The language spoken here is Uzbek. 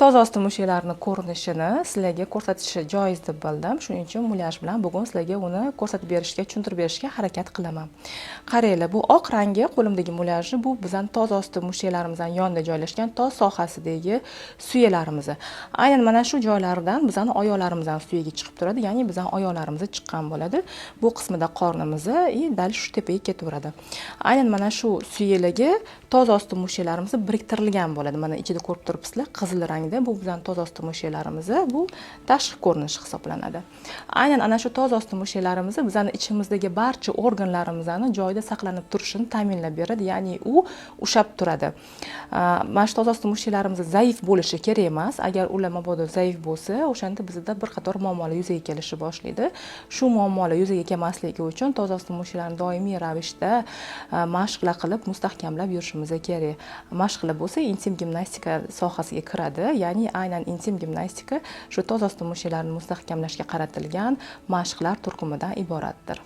toza osti mushaklarini ko'rinishini sizlarga ko'rsatishni joiz deb bildim. Shuning uchun mulyaj bilan bugun sizlarga uni ko'rsatib berishga, tushuntirib berishga harakat qilaman. Qaranglar, bu oq rangi qo'limdagi mulyajni bu bizning toza osti mushaklarimizning yonida joylashgan tos sohasidagi suyalarimiz. Aynan mana shu joylardan bizning oyoqlarimizning suyagi chiqib turadi, ya'ni bizning oyoqlarimiz chiqqan bo'ladi. Bu qismida qornimiz, dal shu tepaga ketaveradi. Aynan mana shu suyalarga toza osti mushaklarimiz biriktirilgan bo'ladi. Mana ichida ko'rib turibsizlar, qizil rangda. Bu bizning toza osti mushaklarimiz, bu tashqi ko'rinish hisoblanadi. Aynan ana shu toza osti mushaklarimiz bizning ichimizdagi barcha organlarimizni joyida saqlanib turishini ta'minlab beradi, ya'ni u ushab turadi. Mana shu toza osti mushaklarimiz zaif bo'lishi kerak emas. Agar ular mabodo zaif bo'lsa, o'shanda bizda bir qator muammolar yuzaga kelishi boshlaydi. Shu muammolar yuzaga kelmasligi uchun toza osti mushaklarni doimiy ravishda mashqlar qilib mustahkamlab yurishimiz kerak. Mashqlar bo'lsa intim gimnastika sohasiga kiradi, ya'ni aynan intim gimnastika shu toza osti mushaklarini mustahkamlashga qaratilgan mashqlar turkumidan iboratdir.